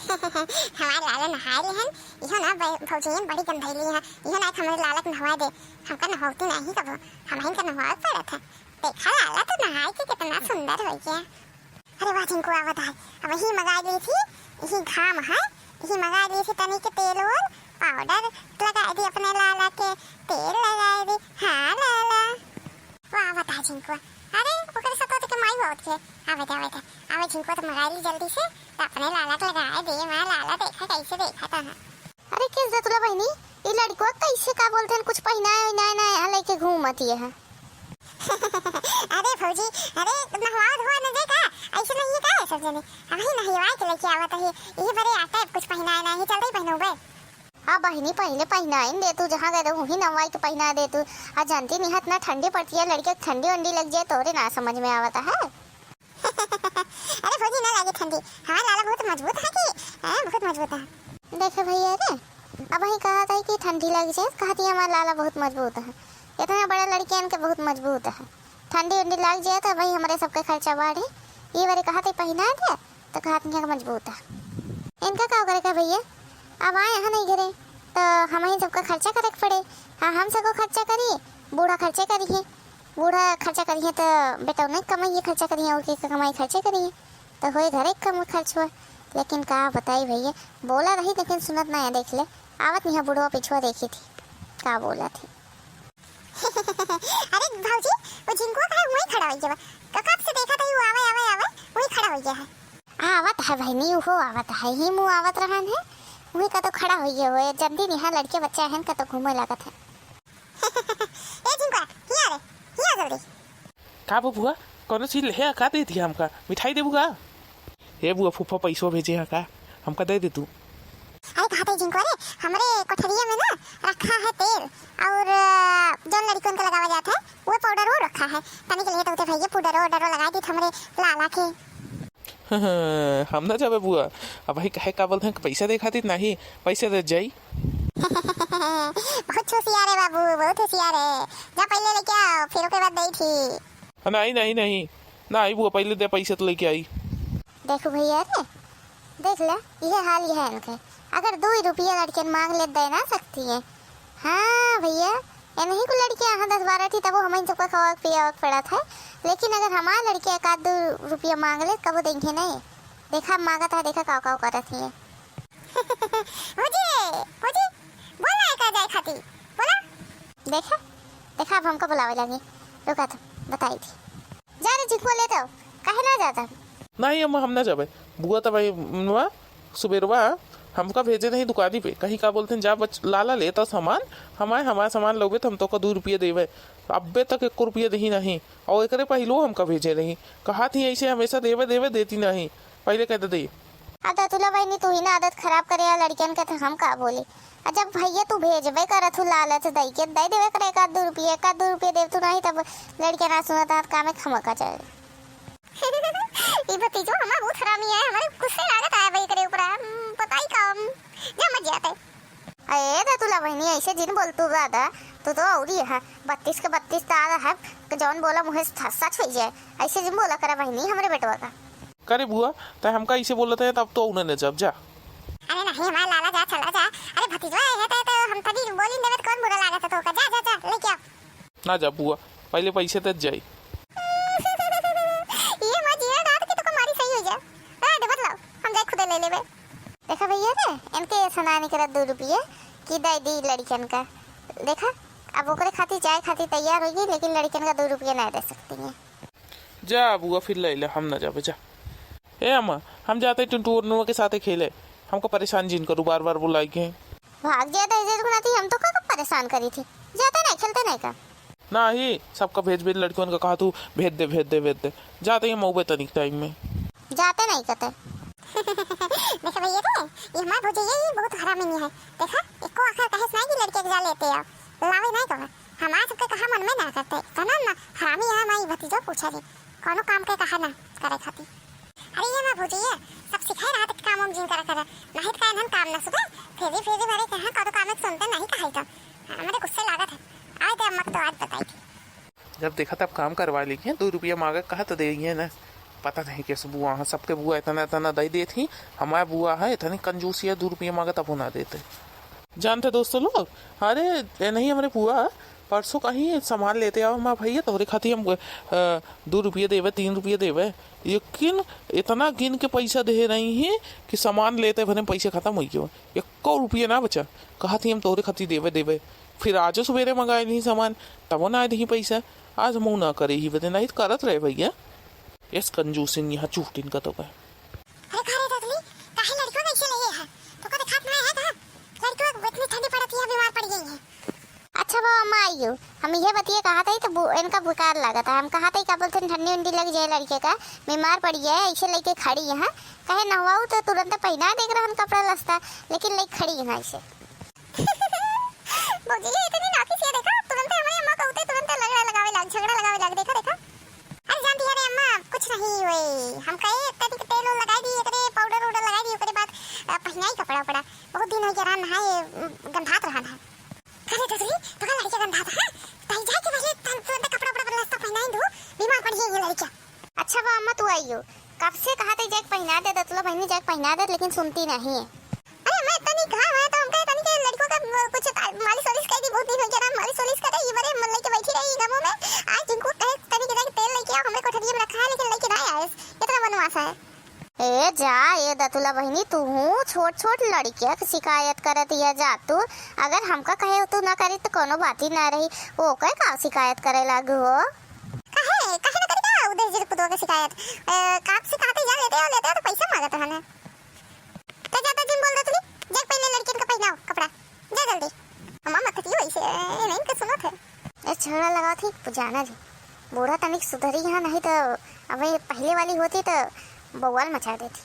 हमारे लाला नहाए ले हन इहो ना भौजयन बड़ी गंधैली है इहो ना हमारे लाला के नहवा दे हमका नहावती नहीं कबो हम ही का नहवा पड़त है देखा लाला तो नहाए के कितना सुंदर हो गया। अरे वाह जिनको आवत है अब ही मंगा ली थी यही घाम है यही मंगा ली थी तनी के तेल और पाउडर लगा दी अपने लाला के तेल लगा दी। हाँ लाला वाह बता जिनको अरे ओकर सतो के माई बहुत के आवे जिनको तो मंगा ली जल्दी से तो अपने लाला को लगाए दे मैं लाला देखा कैसे देखा था। अरे किस जतुला बहनी ये लड़को कैसे का बोलते हैं कुछ पहनाए ना ना यहाँ लेके घूमती है। अरे फौजी अरे नहवा धोवा न देखा ऐसे नहीं का है सब जने अभी नहवा के लेके आवत है ये बड़े आता है कुछ पहनाए नहीं जल्दी पहनो बे। हाँ बहनी पहले पहनाए दे तू जहाँ गए वहीं नवाई के पहना दे तू आज जानती नहीं इतना ठंडी पड़ती है लड़के ठंडी वंडी लग जाए तोरे ना समझ में आवता है। अरे फौजी ना लगे ठंडी हमारा लाला बहुत मजबूत है कि बहुत मजबूत है। देखे भैया रे अब वही कहा था कि ठंडी लग जाए कहती है हमारा लाला बहुत मजबूत है इतना बड़ा लड़के इनके बहुत मजबूत है ठंडी वंडी लग जाए तो भाई हमारे सबका खर्चा बढ़े ये बारे कहा था पहना दे तो कहा मजबूत है इनका क्या करेगा भैया अब आए यहाँ नहीं गिरे तो हम ही सबका खर्चा करे पड़े। हाँ हम सबको खर्चा करिए बूढ़ा खर्चे करिए बूढ़ा खर्चा करिए तो बेटा उन्हें कमाइए खर्चा करिए और कमाई खर्चे करिए तो हो घर एक कम खर्च हुआ। लेकिन कहा बताई भैया बोला रही लेकिन सुनत ना है देख ले आवत नहीं बुढ़वा पिछुआ देखी थी क्या बोला थी। अरे भाऊजी वो जिनको का वही खड़ा हो गया कब से देखा था वो आवे वही खड़ा हो गया है। आवत है भाई नहीं हो आवत है ही मुँह आवत रहन है वही का तो खड़ा हो गया हो जल्दी नहीं लड़के बच्चा है का तो घूमे लागत है। ए जिनको हिया जल्दी का बुआ कौन चीज ले का दे दिया हमका मिठाई देबू का हे बुआ फूफा पैसो भेजे है का हमका दे दे तू। अरे कहा था जिनको अरे हमारे कोठरिया में ना रखा है तेल और जो लड़कों को लगावा जाता है वो पाउडर वो रखा है तनी के लिए तो भैया पाउडर लगा दी हमारे लाला के। हम ना जाबे बुआ अब भाई कहे का बोलते हैं पैसा दे खातिर नहीं पैसे दे जाई। बहुत होशियार है बाबू बहुत होशियार है जा पहले लेके आओ फिर उसके बाद दई थी। नहीं नहीं बुआ पहले दे पैसे तो लेके आई। देखो भैया रे देख ले ये हाल ये है इनके अगर 2 रुपया लड़के मांग ले दे ना सकती है। हाँ भैया ये नहीं को लड़कियाँ यहाँ 10-12 थी तब वो हमें सबका खवा पिया पड़ा था लेकिन अगर हमारा लड़के 1-2 रुपया मांग ले कब देंगे नहीं देखा मांगा था देखा काव करत है। मुझे बोला का जाए खाती बोला देखा अब हमको बुलावे लगी रुका था बताई थी जा रे जिको लेते हो कहे ना जाता नहीं अम्मा हम ना जाबे बुआ तो भाई सुबेरवा हमका भेजे नहीं दुकानी पे कहीं का बोलते हैं जा लाला लेता सामान हमारा सामान लोगे तो हम तो का 2 रुपये देवे अब्बे तक 1 रुपये दही नहीं और एक पहलो हमका भेजे नहीं कहा थी ऐसे हमेशा देवे देती नहीं पहले कहते दे। अदा तुला भाई तू ही ना आदत खराब करे लड़कियन के हम का बोले जब भैया तू भेजबे कर तू लालच दई के दे देवे करे 1-2 रुपये देव तू नहीं तब लड़कियां ना सुनता काम खमका जाए। ये भतीजो हमारा बहुत हरामी है हमारे गुस्से लागत आया भाई करे ऊपर पता ही काम जा मत जाते। अरे दा तुला बहनी ऐसे जिन बोल तू दादा तू तो औरी है 32 के 32 तारा है जौन बोला मुझे सच हो जाए ऐसे जिन बोला करा बहनी हमारे बेटवा का करे बुआ तो हमका ऐसे बोलते हैं तब तो उन्होंने जब जा। अरे नहीं हमारा लाला जा चला जा अरे भतीजो है तो हम तभी बोली देवे कौन बुरा लागत तो का जा लेके आओ ना जा बुआ पहले पैसे तक जाई। ले लेबे देखा भैया रे इनके सुनाने के 2 रुपये की दे दी लड़कियन का देखा अब ओकरे खातिर जाए खातिर तैयार होगी लेकिन लड़कियन का 2 रुपये नहीं दे सकती है। जा बुआ फिर ले हम ना जाबे जा। ए अम्मा हम जाते टुनटुरनुआ के साथ खेले हमको परेशान जिन करूँ बार बुलाई के भाग जाता है हम तो कब परेशान करी थी जाते नहीं खेलते नहीं का ना ही सबका भेज लड़कियों का कहा तू भेज दे जाते हैं मऊबे तनिक टाइम में जाते नहीं कहते। देखा भैया रे ये हमारा भौजी ये बहुत हरामी है देखा इसको आखिर कहे नहीं कि लड़के के जा लेते हो लावे नहीं कहा हमारा सबके कहा मन में ना करते कहना ना हरामी है हमारी भतीजो पूछा जी कोनो काम के कहा ना करे खाती। अरे ये मैं भौजी है सब सिखाए रहा था काम जिन करा नहीं का हम काम ना सुबह फेरी भरे कहां कोनो काम सुनते नहीं कहा तो हमारे गुस्से लागत है आए थे अम्मा तो आज बताई थी जब देखा तब काम करवा लेंगे 2 रुपया मांगा कहा तो देंगे ना पता नहीं कैसे बुआ है, सबके बुआ इतना इतना दे देती, हमारे बुआ है इतनी कंजूसी है, 2 रुपये मांगा तब ना देते। जानते दोस्तों लोग, अरे ये नहीं हमारे बुआ परसों कहीं सामान लेते आओ माँ भैया तोहरे खाती हम 2 रुपये देवे 3 रुपये देवे, लेकिन इतना गिन के पैसा दे रही हैं कि सामान लेते भले पैसे खत्म हो गए, 1 रुपये ना बचा। कहा थी हम तोहरे खाती देवे देवे, फिर आज सवेरे मंगाए नहीं सामान तब ना आए नहीं पैसा, आज मुँह ना करे ही बदे नहीं करत रहे भैया। इस कंजूसिन यहाँ चूटिन का तो का अरे घरे ददली काहे लड़कियों कैसे लगे है तो कभी खात नहीं है कहां लड़कियों इतनी ठंडी पड़ती है बीमार पड़ गई है। अच्छा वो अम्मा आइयो, हम ये बतिए कहा था तो इनका बुखार लगा था, हम कहा था क्या बोलते हैं ठंडी उंडी लग जाए लड़के का, बीमार पड़ी है ऐसे लेके खड़ी है, कहे नहवाऊ तो तुरंत पहना देख रहा हम कपड़ा लस्ता, लेकिन लेके खड़ी है ऐसे। बोझी इतनी नाफिस है देखा, तुरंत हमारी अम्मा कहते तुरंत झगड़ा लगावे लग देखा देखा। अरे जानती है रे अम्मा कुछ नहीं हुई, हम कहे तनिक तेल लगाई दी करे पाउडर वाउडर लगाई दी ओकरे बाद पहनाई कपड़ा उपड़ा, बहुत दिन हो गया नहाए गंधात रहा है। अरे ददली पका लड़के गंधात है ताई जाए के पहले तुरंत कपड़ा उपड़ा पर लस्ता पहनाई दो, बीमार पड़ जाएगी लड़का। अच्छा वो अम्मा तू आइयो, कब से कहा था जैक पहना दे तो बहनी जैक पहना दे, लेकिन सुनती नहीं है। अरे मैं तनी कहा है तो हम कहे तनी के लड़कों का कुछ मालिश वालिश कर दी, बहुत दिन हो गया मालिश वालिश करे ये बड़े मन लेके बैठी रही गमों में, आज जिनको कहे तनी के जाके तेल लेके आओ हमें कोठरिया में रखा है लेकिन लेके ना आए, इतना बनवासा है। ए जा ये दतुला बहनी तू छोट छोट लड़किया की शिकायत करत या जा तू, अगर हमका कहे तू ना करी तो कोनो बात ही ना रही, वो कहे का शिकायत करे लागू हो। कहे कहे ना करी का उधर जिर कुदवा की शिकायत काप से कहते जा लेते हो तो पैसा मांगत रहना तो जाता जिन बोल रहे तुम जग पहले लड़कियन का पहनाओ कपड़ा जा जल्दी, अम्मा मत करियो ऐसे नहीं के सुनत है। ए झगड़ा लगा थी जाना जी, बूढ़ा तनिक सुधरी यहाँ नहीं तो अब ये पहले वाली होती तो बवाल मचा देती।